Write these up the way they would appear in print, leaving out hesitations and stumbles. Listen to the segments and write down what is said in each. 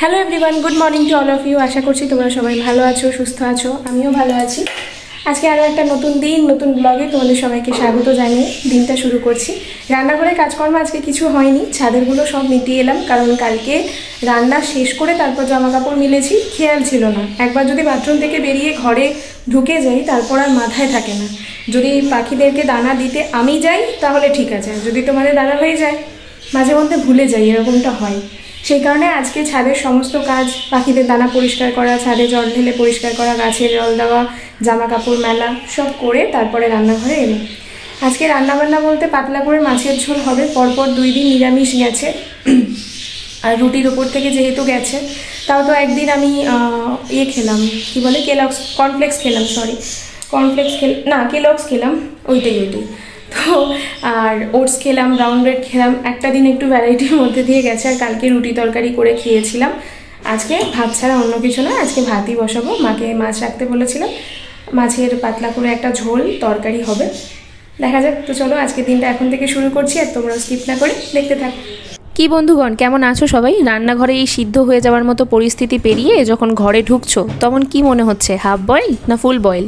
Hello everyone, good morning to all of you. আশা করছি তোমরা সবাই ভালো আছো, সুস্থ আছো, আমিও ভালো আছি। আজকে আরও একটা নতুন দিন, নতুন ব্লগে তোমাদের সবাইকে স্বাগত জানিয়ে দিনটা শুরু করছি। রান্নাঘরে কাজকর্ম আজকে কিছু হয়নি, ছাদেরগুলো সব মিটিয়ে এলাম, কারণ কালকে রান্না শেষ করে তারপর জামা কাপড় মিলেছি, খেয়াল ছিল না। একবার যদি বাথরুম থেকে বেরিয়ে ঘরে ঢুকে যাই তারপর আর মাথায় থাকে না। যদি পাখিদেরকে দানা দিতে আমি যাই তাহলে ঠিক আছে, যদি তোমাদের দাদা হয়ে যায় মাঝে মধ্যে ভুলে যাই, এরকমটা হয়। সেই কারণে আজকে ছাদের সমস্ত কাজ, পাখিদের দানা পরিষ্কার করা, ছাদে জল ঢেলে পরিষ্কার করা, গাছের জল দেওয়া, জামা কাপড় মেলা সব করে তারপরে রান্নাঘরে এলো। আজকে রান্নাবান্না বলতে পাতলা করে মাছের ঝোল হবে। পরপর 2 দিন নিরামিষ গেছে, আর রুটির উপর থেকে যেহেতু গেছে, তাও তো একদিন আমি খেলাম, কি বলে, কর্নফ্লেক্স খেলাম, কেলগস খেলাম, ওইটাই। তো আর ওটস খেলাম, ব্রাউন ব্রেড খেলাম, একটা দিন একটু ভ্যারাইটির মধ্যে দিয়ে গেছে। আর কালকে রুটি তরকারি করে খেয়েছিলাম। আজকে ভাত ছাড়া অন্য কিছু না, আজকে ভাতই বসাবো। মাকে মাছ রাখতে বলেছিলাম, মাছের পাতলা করে একটা ঝোল তরকারি হবে, দেখা যাক। তো চলো আজকে দিনটা এখন থেকে শুরু করছি, আর তোমরা স্কিপ না করে দেখতে থাকো। কি বন্ধুগণ, কেমন আছো সবাই? রান্নাঘরে এই সিদ্ধ হয়ে যাওয়ার মতো পরিস্থিতি পেরিয়ে যখন ঘরে ঢুকছো তখন কি মনে হচ্ছে, হাফ বয়েল না ফুল বয়েল?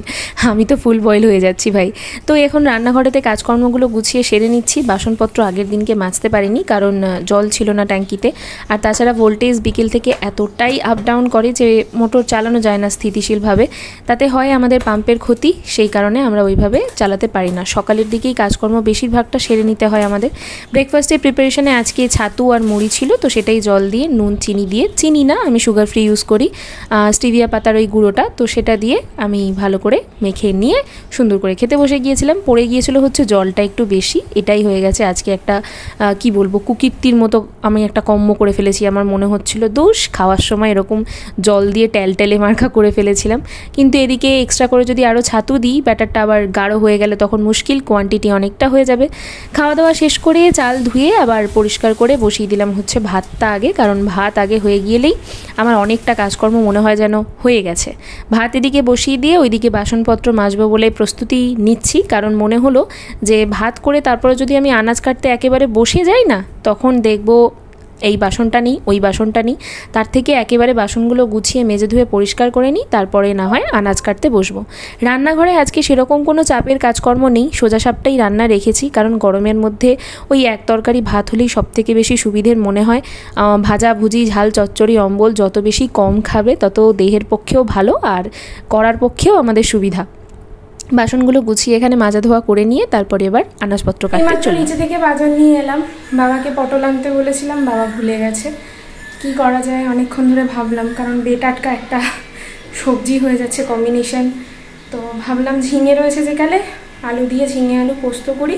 আমি তো ফুল বয়েল হয়ে যাচ্ছি ভাই। তো এখন রান্নাঘরেতে কাজকর্মগুলো গুছিয়ে সেরে নিচ্ছি। বাসনপত্র আগের দিনকে মাজতে পারিনি, কারণ জল ছিল না ট্যাঙ্কিতে। আর তাছাড়া ভোল্টেজ বিকেল থেকে এতটাই আপ ডাউন করে যে মোটর চালানো যায় না স্থিতিশীলভাবে। তাতে হয় আমাদের পাম্পের ক্ষতি, সেই কারণে আমরা ওইভাবে চালাতে পারি না। সকালের দিকেই কাজকর্ম বেশিরভাগটা সেরে নিতে হয় আমাদের। ব্রেকফাস্টের প্রিপারেশনে আজকে ছাতু আর মুড়ি ছিল, তো সেটাই জল দিয়ে নুন চিনি দিয়ে, চিনি না আমি সুগার ফ্রি ইউজ করি, স্টিভিয়া পাতার ওই গুঁড়োটা, তো সেটা দিয়ে আমি ভালো করে মেখে নিয়ে সুন্দর করে খেতে বসে গিয়েছিলাম। পড়ে গিয়েছিল হচ্ছে জলটা একটু বেশি, এটাই হয়ে গেছে আজকে একটা কি বলবো, কুকীর্তির মতো আমি একটা কম্ম করে ফেলেছি। আমার মনে হচ্ছিল দোষ, খাওয়ার সময় এরকম জল দিয়ে টেলে মার্কা করে ফেলেছিলাম। কিন্তু এদিকে এক্সট্রা করে যদি আরও ছাতু দিই, ব্যাটারটা আবার গাঢ় হয়ে গেলে তখন মুশকিল, কোয়ান্টিটি অনেকটা হয়ে যাবে। খাওয়া দাওয়া শেষ করে চাল ধুয়ে আবার পরিষ্কার করে বসিয়ে দিলাম হচ্ছে ভাতটা আগে, কারণ ভাত আগে হয়ে গেলেই আমার অনেকটা কাজকর্ম মনে হয় যেন হয়ে গেছে। ভাত এদিকে বসিয়ে দিয়ে ওইদিকে বাসনপত্র মাজবো বলে প্রস্তুতি নিচ্ছি, কারণ মনে হলো যে ভাত করে তারপরে যদি আমি আনাজ কাটতে একেবারে বসে যাই না, তখন দেখবো এই বাসনটা নিই, ওই বাসনটা নিই। তার থেকে একেবারে বাসনগুলো গুছিয়ে মেজে ধুয়ে পরিষ্কার করে নিই, তারপরে না হয় আনাজ কাটতে বসবো। রান্নাঘরে আজকে সেরকম কোনো চাপের কাজকর্ম নেই, সোজাসাপটাই রান্না রেখেছি, কারণ গরমের মধ্যে ওই এক তরকারি ভাত হলেই সবথেকে বেশি সুবিধের মনে হয়। ভাজা ভুজি, ঝাল চচ্চড়ি, অম্বল যত বেশি কম খাবে তত দেহের পক্ষেও ভালো, আর করার পক্ষেও আমাদের সুবিধা। বাসনগুলো গুছিয়ে এখানে মাজা ধোয়া করে নিয়ে তারপরে এবার আনাজপত্র কাটতে চলি। নিচে থেকে বাজার নিয়ে এলাম, বাবাকে পটল আনতে বলেছিলাম, বাবা ভুলে গেছে। কি করা যায় অনেকক্ষণ ধরে ভাবলাম, কারণ বেটাটকা একটা সবজি হয়ে যাচ্ছে কম্বিনেশন। তো ভাবলাম ঝিঙে রয়েছে যেকালে, আলু দিয়ে ঝিঙে আলু পোস্ত করি,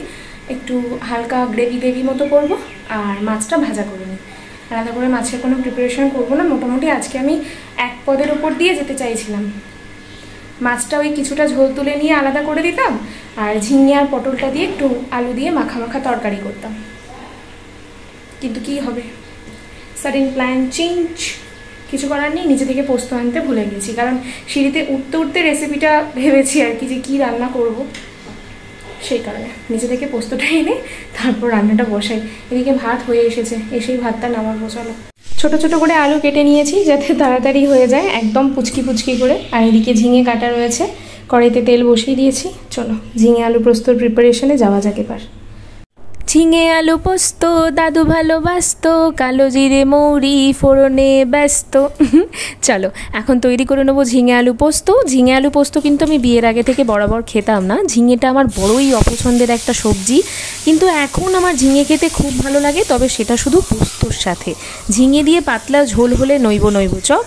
একটু হালকা গ্রেভি মতো করব, আর মাছটা ভাজা করে নিই। আলাদা করে মাছের কোনো প্রিপারেশন করবো না। মোটামুটি আজকে আমি এক পদের ওপর দিয়ে যেতে চাইছিলাম। মাছটা ওই কিছুটা ঝোল তুলে নিয়ে আলাদা করে দিতাম, আর ঝিঙে আর পটলটা দিয়ে একটু আলু দিয়ে মাখা তরকারি করতাম। কিন্তু কি হবে, সাডেন প্ল্যান চেঞ্জ, কিছু করার নেই। নিচে থেকে পোস্ত আনতে ভুলে গেছি, কারণ সিঁড়িতে উঠতে রেসিপিটা ভেবেছি আর কি, যে কী রান্না করব, সেই কারণে নিচে থেকে পোস্তটা এনে তারপর রান্নাটা বসাই। এদিকে ভাত হয়ে এসেছে, এসেই ভাতটা নামাবো। চলো, ছোট ছোট করে আলু কেটে নিয়েছি যাতে তাড়াতাড়ি হয়ে যায়, একদম পুচকি করে। আর এদিকে ঝিঙে কাটা রয়েছে, কড়াইতে তেল বসিয়ে দিয়েছি। চলো ঝিঙে আলু পোস্তর প্রিপারেশনে যাওয়া যাক এবার। ঝিঙে আলু পোস্ত দাদু ভালোবাসত, কালো জিরে মৌরি ফোড়নে ব্যস্ত। চলো এখন তৈরি করে নেবো ঝিঙে আলু পোস্ত। ঝিঙে আলু পোস্ত কিন্তু আমি বিয়ের আগে থেকে বরাবর খেতাম না, ঝিঙেটা আমার বড়ই অপছন্দের একটা সবজি। কিন্তু এখন আমার ঝিঙে খেতে খুব ভালো লাগে, তবে সেটা শুধু পোস্তর সাথে। ঝিঙে দিয়ে পাতলা ঝোল হলে নইব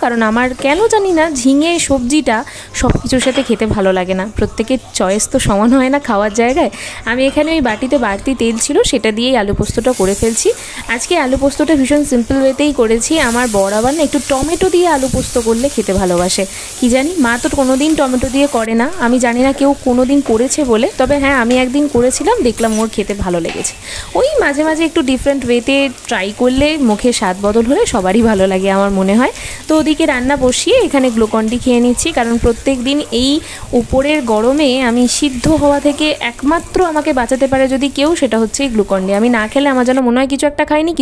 কারণ আমার কেন জানি না ঝিঙে সবজিটা সব কিছুর সাথে খেতে ভালো লাগে না। প্রত্যেকের চয়েস তো সমান হয় না খাওয়ার জায়গায়। আমি এখানে ওই বাটিতে বাড়তি তেল ছিল, সেটা দিয়েই আলু পোস্তটা করে ফেলছি। আজকে আলু পোস্তটা ভীষণ সিম্পল ওয়েতেই করেছি। আমার বর আবার না একটু টমেটো দিয়ে আলু পোস্ত করলে খেতে ভালোবাসে, কি জানি, মা তো কোনোদিন টমেটো দিয়ে করে না। আমি জানি না কেউ কোনোদিন করেছে বলে, তবে হ্যাঁ আমি একদিন করেছিলাম, দেখলাম ওর খেতে ভালো লেগেছে। ওই মাঝে মাঝে একটু ডিফারেন্ট ওয়েতে ট্রাই করলে মুখে স্বাদ বদল হলে সবারই ভালো লাগে আমার মনে হয়। তো ওদিকে রান্না বসিয়ে এখানে গ্লুকন্ডি খেয়ে নিচ্ছি, কারণ প্রত্যেক দিন এই উপরের গরমে আমি সিদ্ধ হওয়া থেকে একমাত্র আমাকে বাঁচাতে পারে যদি কেউ, সেটা হচ্ছে গ্লুকন্ডি। আমি না খেলে আমার যেন মনে হয় কিছু একটা খাইনি,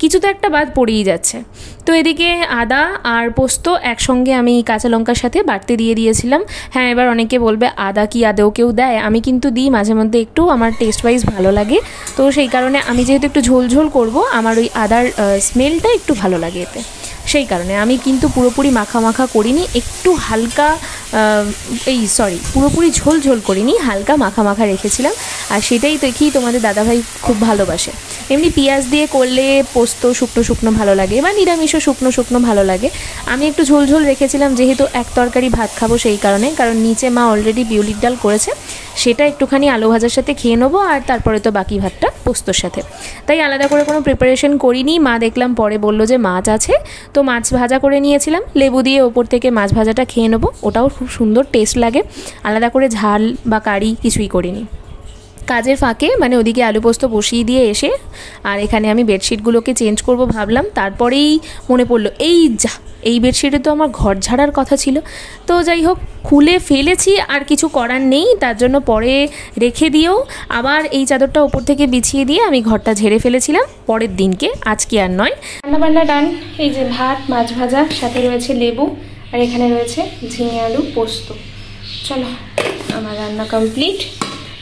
কিছু তো একটা বাদ পড়েই যাচ্ছে। তো এদিকে আদা আর পোস্ত একসঙ্গে আমি কাঁচা লঙ্কার সাথে বাটতে দিয়ে দিয়েছিলাম। হ্যাঁ, এবার অনেকে বলবে আদা কি আদেও কেউ দেয়, আমি কিন্তু দিই মাঝে মধ্যে, একটু আমার টেস্ট ওয়াইজ ভালো লাগে। তো সেই কারণে আমি যেহেতু একটু ঝোল ঝোল করবো, আমার ওই আদার স্মেলটা একটু ভালো লাগে এতে, সেই কারণে আমি কিন্তু পুরোপুরি মাখা মাখা করিনি, একটু হালকা পুরোপুরি ঝোল ঝোল করিনি, হালকা মাখা মাখা রেখেছিলাম। আর সেটাই দেখি তোমাদের দাদাভাই খুব ভালোবাসে। এমনি পেঁয়াজ দিয়ে করলে পোস্ত শুকনো শুকনো ভালো লাগে, বা নিরামিষও শুকনো শুকনো ভালো লাগে। আমি একটু ঝোল ঝোল রেখেছিলাম, যেহেতু এক তরকারি ভাত খাবো সেই কারণে, কারণ নিচে মা অলরেডি বিউলির ডাল করেছে, সেটা একটুখানি আলু ভাজার সাথে খেয়ে নেবো, আর তারপরে তো বাকি ভাতটা পোস্তর সাথে। তাই আলাদা করে কোনো প্রিপারেশন করিনি। মা দেখলাম পরে বললো যে মাছ আছে, তো মাছ ভাজা করে নিয়েছিলাম, লেবু দিয়ে ওপর থেকে মাছ ভাজাটা খেয়ে নেবো, ওটাও খুব সুন্দর টেস্ট লাগে। আলাদা করে ঝাল বা কারি কিছুই করিনি। কাজের ফাঁকে মানে ওদিকে আলু পোস্ত বসিয়ে দিয়ে এসে আর এখানে আমি বেডশিটগুলোকে চেঞ্জ করব ভাবলাম, তারপরেই মনে পড়লো এই বেডশিটে তো আমার ঘর ঝাড়ার কথা ছিল। তো যাই হোক, খুলে ফেলেছি, আর কিছু করার নেই, তার জন্য পরে রেখে দিয়েও আবার এই চাদরটা ওপর থেকে বিছিয়ে দিয়ে আমি ঘরটা ঝেড়ে ফেলেছিলাম পরের দিনকে, আজকে আর নয়। রান্নাবান্না ডান। এই যে ভাত, মাছ ভাজা, সাথে রয়েছে লেবু, আর এখানে রয়েছে ঝিঙে আলু পোস্ত। চলো, আমার রান্না কমপ্লিট।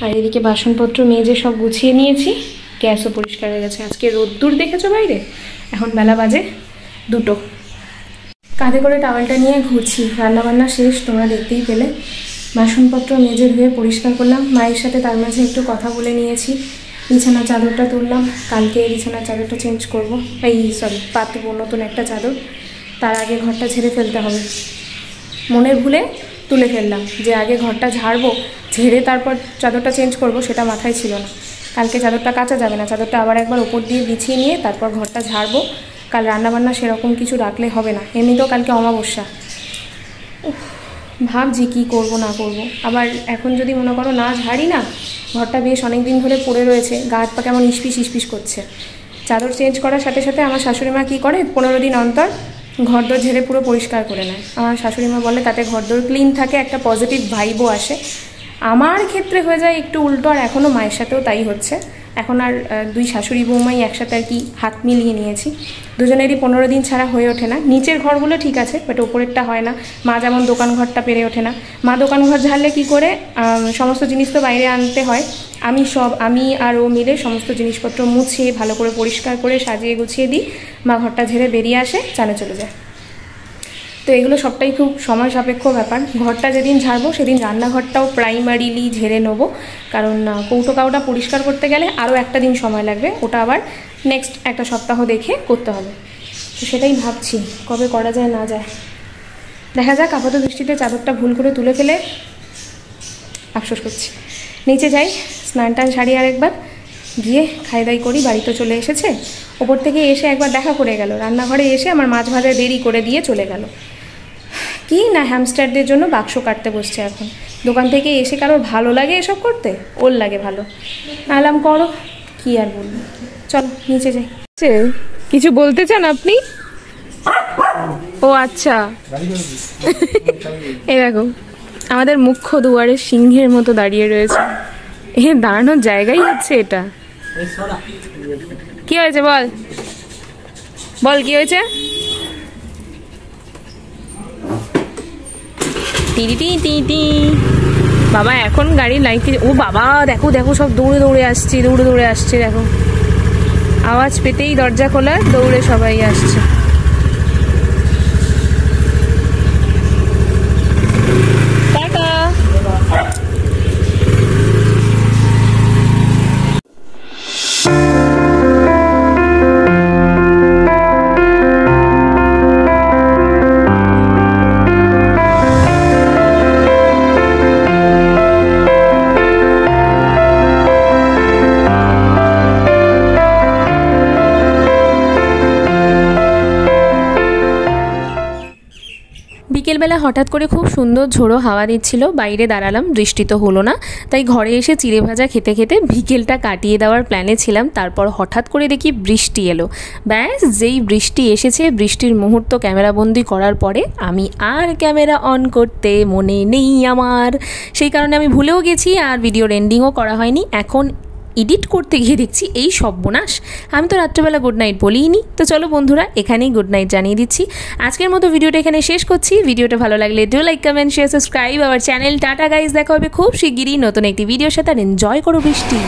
আর এদিকে বাসনপত্র মেজে সব গুছিয়ে নিয়েছি, গ্যাসও পরিষ্কার হয়ে গেছে। আজকে রোদ্দুর দেখেছো বাইরে, এখন বেলা বাজে 2টো। কাঁধে করে টাওয়ালটা নিয়ে ঘুরছি, রান্নাবান্না শেষ, তোমরা দেখতেই পেলে। বাসনপত্র মেজে ধুয়ে পরিষ্কার করলাম, মায়ের সাথে তার মাঝে একটু কথা বলে নিয়েছি। বিছানার চাদরটা তুললাম, কালকে বিছানার চাদরটা চেঞ্জ করবো, পাতবো নতুন একটা চাদর। তার আগে ঘরটা ঝেড়ে ফেলতে হবে। মনের ভুলে তুলে ফেললাম যে আগে ঘরটা ঝাড়বো, ঝেড়ে তারপর চাদরটা চেঞ্জ করব, সেটা মাথায় ছিল না। কালকে চাদরটা কাচা যাবে না, চাদরটা আবার একবার ওপর দিয়ে বিছিয়ে নিয়ে তারপর ঘরটা ঝাড়বো। কাল রান্নাবান্না সেরকম কিছু রাখলে হবে না, এমনিতেও কালকে অমাবস্যা। ভাবছি কী করব না করব। আবার এখন যদি মনে করো না ঝাড়ি না, ঘরটা বেশ অনেক দিন ধরে পড়ে রয়েছে, গা হাত পা কেমন ইস্পিস করছে। চাদর চেঞ্জ করার সাথে সাথে আমার শাশুড়ি মা কী করে, 15 দিন অন্তর ঘরদোর ঝেড়ে পুরো পরিষ্কার করে নেয়। আমার শাশুড়ি মা বলে তাতে ঘরদোর ক্লিন থাকে, একটা পজিটিভ ভাইবও আসে। আমার ক্ষেত্রে হয়ে যায় একটু উল্টো, আর এখনও মায়ের সাথেও তাই হচ্ছে। এখন আর দুই শাশুড়ি বৌমাই একসাথে আর কি হাত মিলিয়ে নিয়েছি। দুজনেরই 15 দিন ছাড়া হয়ে ওঠে না। নিচের ঘরগুলো ঠিক আছে, বাট ওপরেরটা হয় না। মা যেমন দোকান ঘরটা পেরে ওঠে না, মা দোকান ঘর ঝাড়লে কী করে, সমস্ত জিনিস তো বাইরে আনতে হয়। আমি আর ও মিলে সমস্ত জিনিসপত্র মুছে ভালো করে পরিষ্কার করে সাজিয়ে গুছিয়ে দিই। মা ঘরটা ঝেড়ে বেরিয়ে আসে, চানে চলে যায়। তো এগুলো সবটাই খুব সময় সাপেক্ষ ব্যাপার। ঘরটা যেদিন ঝাড়বো সেদিন রান্নাঘরটাও প্রাইমারিলি ঝেড়ে নেবো, কারণ কৌটো কাউটা পরিষ্কার করতে গেলে আরও একটা দিন সময় লাগবে, ওটা আবার নেক্সট একটা সপ্তাহ দেখে করতে হবে। তো সেটাই ভাবছি কবে করা যায় না যায়, দেখা যাক। আপাত দৃষ্টিতে চাদরটা ভুল করে তুলে ফেলে আফসোস করছি। নিচে যাই, স্নান টান সারি আরেকবার, গিয়ে খাই দাই করি। বাড়ি তো চলে এসেছে, ওপর থেকে এসে একবার দেখা করে গেল, রান্নাঘরে এসে আমার মাছ ভাজা দেরি করে দিয়ে চলে গেল। কি না হ্যামস্টারদের জন্য বাক্স কাটতে বসছে এখন। দোকান থেকে এসে কারোর ভালো লাগে এসব করতে? ওর লাগে ভালো। আলাম করো, কি আর বলবো। চলো নিচে যাই। কিছু বলতে চান আপনি? ও আচ্ছা, এই দেখো আমাদের মুখ্য দুয়ারে সিংহের মতো দাঁড়িয়ে রয়েছে। দাঁড়ানোর জায়গাই হচ্ছে এটা। কি হয়েছে বল, বল কি হয়েছে? বাবা এখন গাড়ির লাইটে, ও বাবা দেখো দেখো সব দৌড়ে দৌড়ে আসছে দেখো। আওয়াজ পেতেই দরজা খোলা, দৌড়ে সবাই আসছে। টাটা। বিকেলবেলা হঠাৎ করে খুব সুন্দর ঝোড়ো হাওয়া দিচ্ছিল, বাইরে দাঁড়ালাম, বৃষ্টি তো হলো না, তাই ঘরে এসে চিড়ে ভাজা খেতে খেতে বিকেলটা কাটিয়ে দেওয়ার প্ল্যানে ছিলাম। তারপর হঠাৎ করে দেখি বৃষ্টি এলো। ব্যাস যেই বৃষ্টি এসেছে, বৃষ্টির মুহূর্ত ক্যামেরাবন্দি করার পরে আমি আর ক্যামেরা অন করতে মনে নেই আমার, সেই কারণে আমি ভুলেও গেছি আর ভিডিওর এন্ডিংও করা হয়নি। এখন এডিট করতে গিয়ে দেখছি এই সর্বনাশ, আমি তো রাত্রেবেলা গুড নাইট বলিনি। তো চলো বন্ধুরা, এখানেই গুড নাইট জানিয়ে দিচ্ছি। আজকের মতো ভিডিওটা এখানে শেষ করছি। ভিডিওটা ভালো লাগলে do like, comment, share, subscribe our channel. Tata guys, দেখা হবে খুব শিগগিরই নতুন একটি ভিডিওর সাথে। এনজয় করো বৃষ্টি।